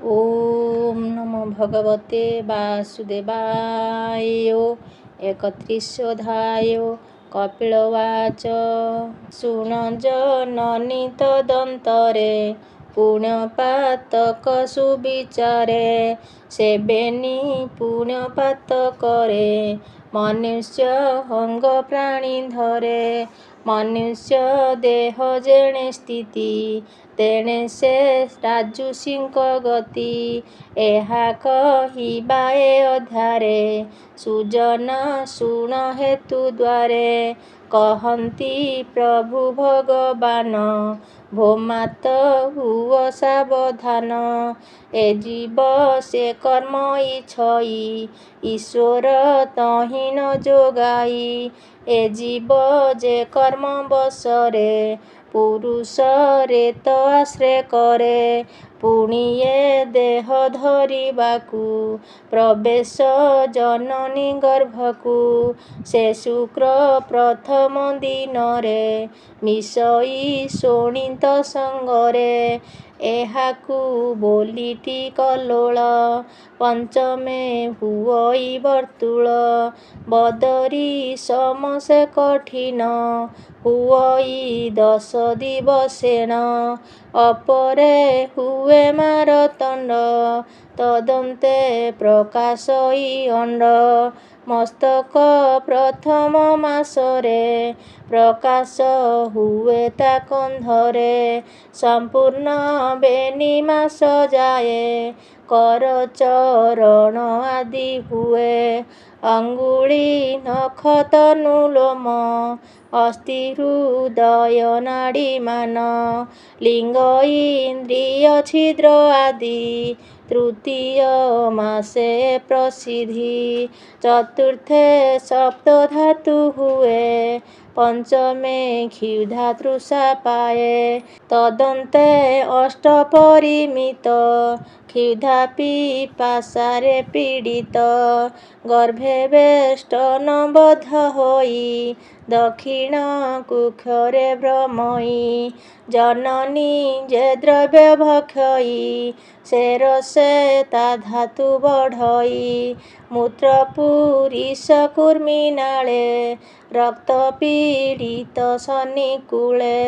ओम नमो भगवते वासुदेवाय। 31 कपिलवाच। शुण जननी तदंतरे पुण्यपातक सुविचारे। सेवेनी पुण्यपात करे मनुष्य अंग प्राणी धरे। मनुष्य देह जेणे स्थिति तेणे से राजुषिंक गति। ଏହା କହିବା ଏ ଅଧ୍ୟାରେ ସୁଜନ ଶୁଣ ହେତୁ ଦ୍ୱାରେ। କହନ୍ତି ପ୍ରଭୁ ଭଗବାନ ଭୋମାତ ହୁଅ ସାବଧାନ। ଏ ଜୀବ ସେ କର୍ମ ଇଛଇ ଈଶ୍ୱର ତହିଁ ନ ଯୋଗାଇ। ଏ ଜୀବ ଯେ କର୍ମ ବଶରେ ପୁରୁଷରେ ତ ଆଶ୍ରେ କରେ। ପୁଣି ଏ ଦେହ ଧରିବାକୁ ପ୍ରବେଶ ଜନନୀ ଗର୍ଭକୁ। ସେ ଶୁକ୍ର ପ୍ରଥମ ଦିନରେ ମିଶଇ ଶୋଣିତ ସଙ୍ଗରେ। ଏହାକୁ ବୋଲିଟି କଲ୍ଲୋଳ ପଞ୍ଚମେ ହୁଅଇ ବର୍ତ୍ତୁଳ। ବଦରି ସମ ସେ କଠିନ ହୁଅଇ 10 ଦିବସେଣ। ଅପରେ ହୁଏ ମାରତଣ୍ଡ ତଦନ୍ତେ ପ୍ରକାଶଇ ଅଣ୍ଡ। ମସ୍ତକ ପ୍ରଥମ ମାସରେ ପ୍ରକାଶ ହୁଏ ତା କନ୍ଧରେ। ସମ୍ପୂର୍ଣ୍ଣ ବେନି ମାସ ଯାଏ କର ଚରଣ ଆଦି ହୁଏ। ଅଙ୍ଗୁଳି ନଖ ତନୁ ଲୋମ ଅସ୍ଥି ହୃଦୟ ନାଡି ମାନ। ଲିଙ୍ଗ ଇନ୍ଦ୍ରିୟ ଛିଦ୍ର ଆଦି ତୃତୀୟ ମାସେ ପ୍ରସିଦ୍ଧି। ଚତୁର୍ଥେ ସପ୍ତ ଧାତୁ ହୁଏ ପଞ୍ଚମେ କ୍ଷୁଧା ତୃଷା ପାଏ। ତଦନ୍ତେ ଅଷ୍ଟ ପରିମିତ କ୍ଷୁଧା ପିପାସାରେ ପୀଡ଼ିତ। ଗର୍ଭେ ବେଷ୍ଟନ ବଦ୍ଧ ହୋଇ ଦକ୍ଷିଣ କୁକ୍ଷରେ ଭ୍ରମଇ। ଜନନୀ ଯେ ଦ୍ରବ୍ୟ ଭକ୍ଷଇ ସେ ରସେ ତା ଧାତୁ ବଢ଼ଇ। ମୂତ୍ର ପୁରୀଶ କୃମି ନାଳେ ରକ୍ତ ପୀଡ଼ିତ ସନିକୂଳେ।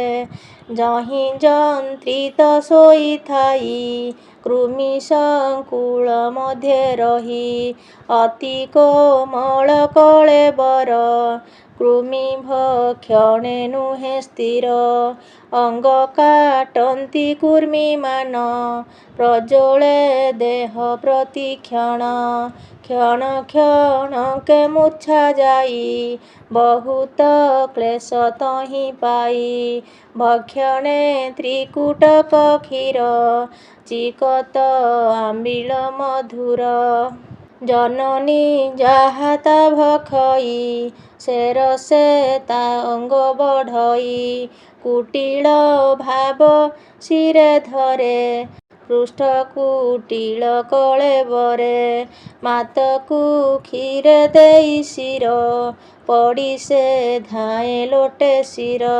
ଯହିଁ ଯନ୍ତ୍ରିତ ଶୋଇଥାଇ କୃମି ସଂକୁଳ ମଧ୍ୟେ ରହି। ଅତି କୋମଳ କଳେବର କୃମି ଭକ୍ଷଣେ ନୁହେଁ ସ୍ଥିର। ଅଙ୍ଗ କାଟନ୍ତି କୃମିମାନ ପ୍ରଜ୍ୱଳେ ଦେହ ପ୍ରତି କ୍ଷଣ। କ୍ଷଣ କ୍ଷଣକେ ମୂର୍ଚ୍ଛା ଯାଇ ବହୁତ କ୍ଲେଶ ତହିଁ ପାଇ। ଭକ୍ଷଣେ ତ୍ରିକୁଟକ କ୍ଷୀର ଚିକତ ଆମ୍ବିଳ ମଧୁର। ଜନନୀ ଯାହା ତା ଭକ୍ଷଇ ସେ ରସେ ତା ଅଙ୍ଗ ବଢ଼ଇ। କୁଟିଳ ଭାବ ଶିରେ ଧରେ ପୃଷ୍ଠ କୁଟିଳ କଳେବରେ। ମାତକୁ କ୍ଷୀରେ ଦେଇ ଶିର ପଡ଼ି ସେ ଧାଏଁ ଲୋଟେ ଶିର।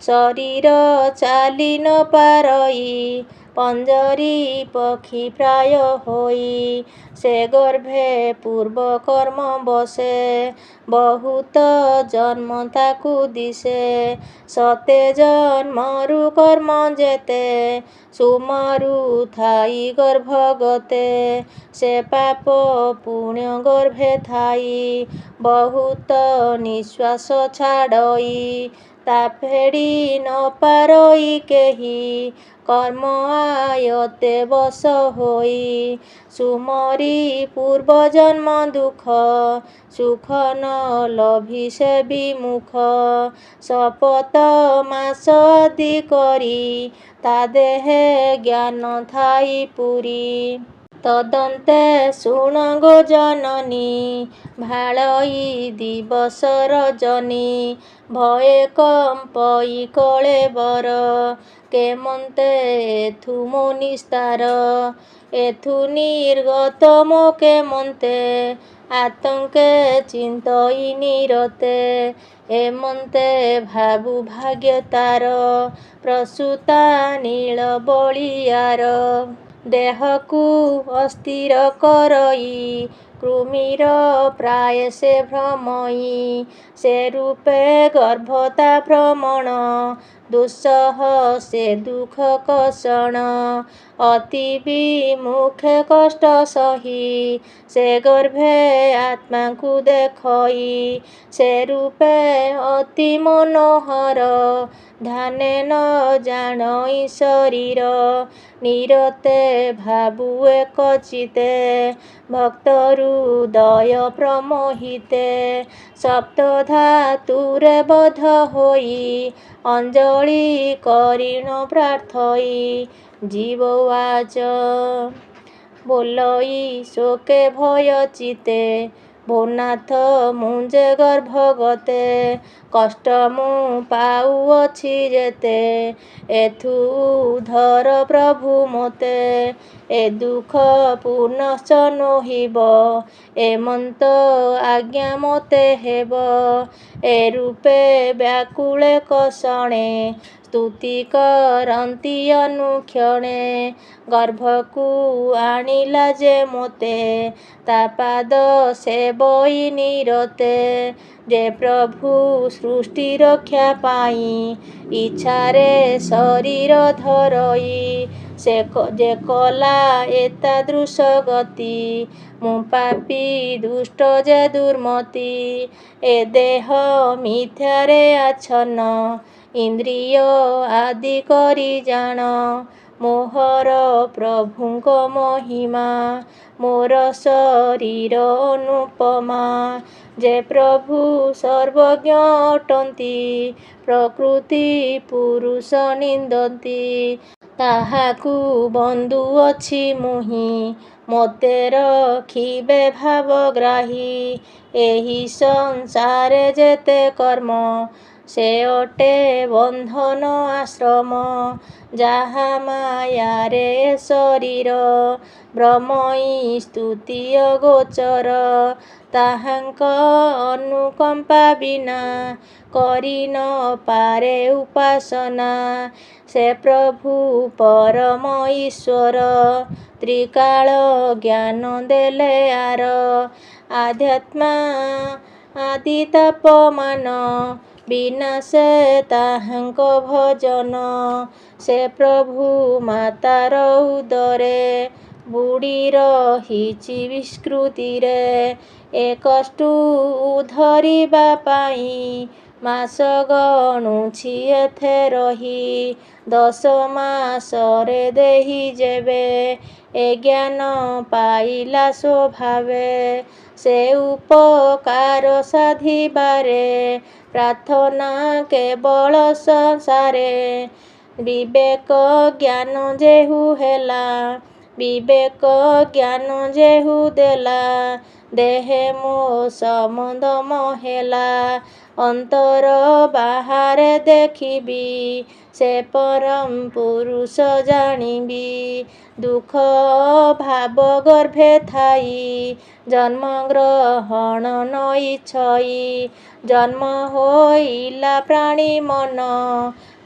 ଶରୀର ଚାଲି ନ ପାରଇ ପଞ୍ଜରୀ ପକ୍ଷୀ ପ୍ରାୟ ହୋଇ। ସେ ଗର୍ଭେ ପୂର୍ବ କର୍ମ ବସେ ବହୁତ ଜନ୍ମ ତାକୁ ଦିଶେ। ସତେ ଜନ୍ମରୁ କର୍ମ ଯେତେ ସୁମରୁ ଥାଇ ଗର୍ଭଗତେ। ସେ ପାପ ପୁଣ୍ୟ ଗର୍ଭେ ଥାଇ ବହୁତ ନିଶ୍ୱାସ ଛାଡ଼ଇ। ତା ଫେଡ଼ି ନ ପାରଇ କେହି କର୍ମ ଆୟତ୍ତେ ବଶ ହୋଇ। ସୁମରି ପୂର୍ବ ଜନ୍ମ ଦୁଃଖ ସୁଖ ନ ଲଭି ସେ ବିମୁଖ। ଶପଥ ମାସ ଆଦି କରି ତା ଦେହେ ଜ୍ଞାନ ଥାଇ ପୁରି। ତଦନ୍ତେ ଶୁଣ ଗୋ ଜନନୀ ଭାଳଇ ଦିବସ ରଜନୀ। ଭୟେ କମ୍ପଇ କଳେବର କେମନ୍ତେ ଏଥୁ ମୋ ନିସ୍ତାର। ଏଥୁ ନିର୍ଗତ ମୋ କେମନ୍ତେ ଆତଙ୍କେ ଚିନ୍ତଇ ନିରତେ। ଏମନ୍ତେ ଭାବୁ ଭାଗ୍ୟ ତାର ପ୍ରସୂତା ନୀଳ ବଳିୟାର। ଦେହକୁ ଅସ୍ଥିର କରଇ କୃମିର ପ୍ରାୟ ସେ ଭ୍ରମଇ ସେ ରୂପେ ଗର୍ଭତା ଭ୍ରମଣ ଦୁଃସହ ସେ ଦୁଃଖ କଷଣ ଅତି ବିମୁଖେ କଷ୍ଟ ସହି ସେ ଗର୍ଭେ ଆତ୍ମାକୁ ଦେଖଇ ସେ ରୂପେ ଅତି ମନୋହର ଧ୍ୟାନେ ନ ଜାଣଇ ଶରୀର ନିରତେ ଭାବୁଏ କଚିତେ ଭକ୍ତ ହୃଦୟ ପ୍ରମୋହିତେ ସପ୍ତ ଧାତୁରେ ବଧ ହୋଇ ଅଞ୍ଜଳି କରିଣ ପ୍ରାର୍ଥଇ ଜୀବୱାଚ ବୋଲଇ ଶୋକେ ଭୟ ଚିତେ ଭୋନାଥ ମୁଁ ଯେ ଗର୍ଭଗତେ କଷ୍ଟ ମୁଁ ପାଉଅଛି ଯେତେ ଏଥୁ ଉଦ୍ଧର ପ୍ରଭୁ ମୋତେ ଏ ଦୁଃଖ ପୁନଶ୍ଚ ନୋହିବ ଏମନ୍ତ ଆଜ୍ଞା ମୋତେ ହେବ ଏ ରୂପେ ବ୍ୟାକୁଳେ କଷଣେ ସ୍ତୁତି କରନ୍ତି ଅନୁକ୍ଷଣେ ଗର୍ଭକୁ ଆଣିଲା ଯେ ମୋତେ ତା ପାଦ ସେବଇ ନିରତେ ଯେ ପ୍ରଭୁ ସୃଷ୍ଟି ରକ୍ଷା ପାଇଁ ଇଚ୍ଛାରେ ଶରୀର ଧରଇ ସେ ଯେ କଲା ଏତାଦୃଶ ଗତି ମୁଁ ପାପୀ ଦୁଷ୍ଟ ଯେ ଦୁର୍ମତି ଏ ଦେହ ମିଥ୍ୟାରେ ଆଚ୍ଛନ୍ନ ଇନ୍ଦ୍ରିୟ ଆଦି କରି ଜାଣ ମୋହର ପ୍ରଭୁଙ୍କ ମହିମା ମୋର ଶରୀର ଅନୁପମା ଯେ ପ୍ରଭୁ ସର୍ବଜ୍ଞ ଅଟନ୍ତି ପ୍ରକୃତି ପୁରୁଷ ନିନ୍ଦନ୍ତି ତାହାକୁ ବନ୍ଧୁ ଅଛି ମୁହିଁ ମୋତେ ରଖିବେ ଭାବଗ୍ରାହୀ ଏହି ସଂସାରେ ଯେତେ କର୍ମ ସେ ଅଟେ ବନ୍ଧନ ଆଶ୍ରମ ଯାହା ମାୟାରେ ଶରୀର ଭ୍ରମଇ ସ୍ତୁତି ଅଗୋଚର ତାହାଙ୍କ ଅନୁକମ୍ପା ବିନା କରି ନ ପାରେ ଉପାସନା ସେ ପ୍ରଭୁ ପରମ ଈଶ୍ୱର ତ୍ରିକାଳ ଜ୍ଞାନ ଦେଲେ ଆର ଆଧ୍ୟାତ୍ମା ଆଦି ତାପମାନ ବିନାଶେ ତାହାଙ୍କ ଭଜନ ସେ ପ୍ରଭୁ ମାତାର ଉଦରେ ବୁଡ଼ି ରହିଛି ବିସ୍କୃତିରେ ଏ କଷ୍ଟୁ ଉଦ୍ଧରିବା ପାଇଁ ମାସ ଗଣୁଛି ଏଥେ ରହି 10 ମାସରେ ଦେହି ଯେବେ ଏ ଜ୍ଞାନ ପାଇଲା ସ୍ୱଭାବେ ସେ ଉପକାର ସାଧିବାରେ ପ୍ରାର୍ଥନା କେବଳ ସଂସାରେ ବିବେକ ଜ୍ଞାନ ଯେହୁ ହେଲା ବିବେକ ଜ୍ଞାନ ଯେହୁ ଦେଲା ଦେହେ ମୋ ସମଦମ ହେଲା ଅନ୍ତର ବାହାରେ ଦେଖିବି ସେ ପରମ ପୁରୁଷ ଜାଣିବି ଦୁଃଖ ଭାବ ଗର୍ଭେ ଥାଇ ଜନ୍ମ ଗ୍ରହଣ ନଇଛଇ ଜନ୍ମ ହୋଇଲା ପ୍ରାଣୀ ମନ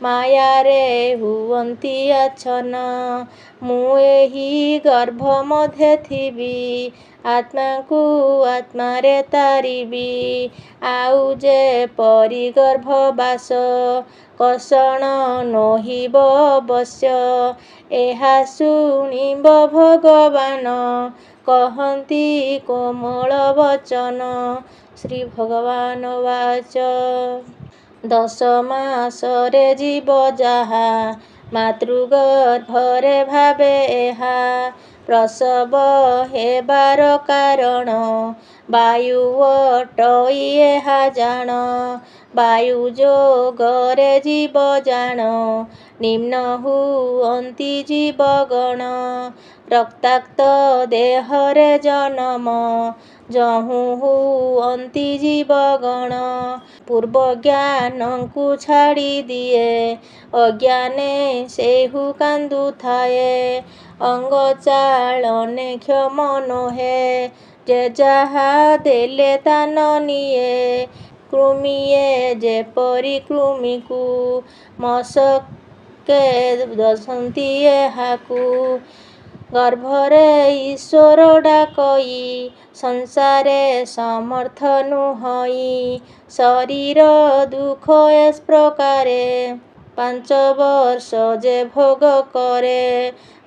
ମାୟାରେ ହୁଅନ୍ତି ଆଚ୍ଛନ୍ନ ମୁଁ ଏହି ଗର୍ଭ ମଧ୍ୟରେ ଥିବି ଆତ୍ମାକୁ ଆତ୍ମାରେ ତାରିବି ଆଉ ଯେ ପରି ଗର୍ଭବାସ କଷଣ ନୋହିବ ଅବଶ୍ୟ ଏହା ଶୁଣିବ ଭଗବାନ କହନ୍ତି କୋମଳ ବଚନ ଶ୍ରୀ ଭଗବାନ ବାଚ 10 ମାସରେ ଜୀବ ଯାହା ମାତୃଗର୍ଭରେ ଭାବେ ଏହା ପ୍ରସବ ହେବାର କାରଣ ବାୟୁ ଅଟଇ ଏହା ଜାଣ ବାୟୁ ଯୋଗରେ ଜୀବ ଜାଣ ନିମ୍ନ ହୁଅନ୍ତି ଜୀବଗଣ ରକ୍ତାକ୍ତ ଦେହରେ ଜନମ ଯହୁଁ ହୁଅନ୍ତି ଜୀବଗଣ ପୂର୍ବ ଜ୍ଞାନକୁ ଛାଡ଼ି ଦିଏ ଅଜ୍ଞାନେ ସେହୁ କାନ୍ଦୁଥାଏ ଅଙ୍ଗ ଚାଳନେ କ୍ଷମ ନୋହେ ଯେ ଯାହା ଦେଲେ ତା ନ ନିଏ କୃମିଏ ଯେପରି କୃମିକୁ ମଶକେ ଦଶନ୍ତି ଏହାକୁ ଗର୍ଭରେ ଈଶ୍ୱର ଡାକଇ ସଂସାରେ ସମର୍ଥ ନୁହଇ। ଶରୀର ଦୁଃଖ ଏ ପ୍ରକାରେ 5 ବର୍ଷ ଯେ ଭୋଗ କରେ।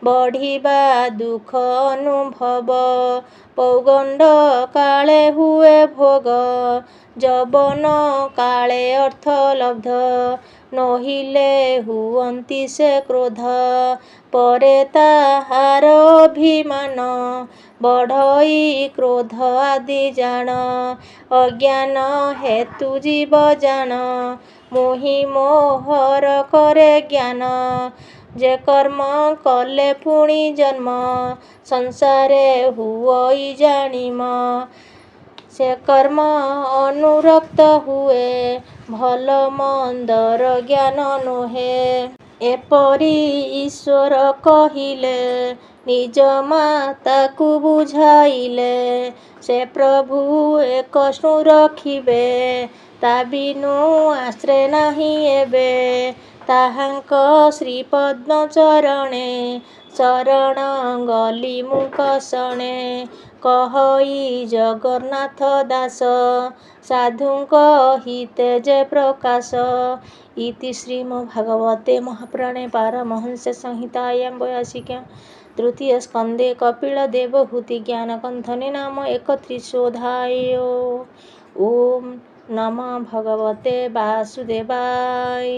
ବଢ଼ିବା ଦୁଃଖ ଅନୁଭବ ପୌଗଣ୍ଡ କାଳେ ହୁଏ ଭୋଗ। ଯୌବନ କାଳେ ଅର୍ଥ ଲବ୍ଧ ନୋହିଲେ ହୁଅନ୍ତି ସେ କ୍ରୋଧ। ପରେ ତାହାର ଅଭିମାନ ବଢ଼ଇ କ୍ରୋଧ ଆଦି ଜାଣ। ଅଜ୍ଞାନ ହେତୁ ଜୀବ ଜାଣ ମୋହି ମୋହର କରେ ଜ୍ଞାନ। ଯେ କର୍ମ କଲେ ପୁଣି ଜନ୍ମ ସଂସାରେ ହୁଅଇ ଜାଣିମ। ସେ କର୍ମ ଅନୁରକ୍ତ ହୁଏ ଭଲ ମନ୍ଦର ଜ୍ଞାନ ନୁହେଁ। ଏପରି ଈଶ୍ୱର କହିଲେ ନିଜ ମାତାକୁ ବୁଝାଇଲେ। ସେ ପ୍ରଭୁ ଏକ ରଖିବେ ତା ବିନୁ ଆଶ୍ରେ ନାହିଁ ଏବେ। ତାହାଙ୍କ ଶ୍ରୀପଦ୍ମ ଚରଣେ ଶରଣ ଗଲି ମୁଁ କଷଣେ। କହଇ ଜଗନ୍ନାଥ ଦାସ ସାଧୁଙ୍କ ହିତେ ଯେ ପ୍ରକାଶ। ଇତି ଶ୍ରୀମଦ୍ଭାଗବତେ ମହାପୁରାଣେ ପାରମହଂସ୍ୟ ସଂହିତାୟାଂ ବୈୟାସିକ୍ୟାଂ ତୃତୀୟ ସ୍କନ୍ଧେ କପିଳ ଦେବହୂତି ଜ୍ଞାନକନ୍ଥନେ ନାମ 31ୋऽଧ୍ୟାୟଃ। ଓಂ ନମଃ ଭଗବତେ ବାସୁଦେବାୟ।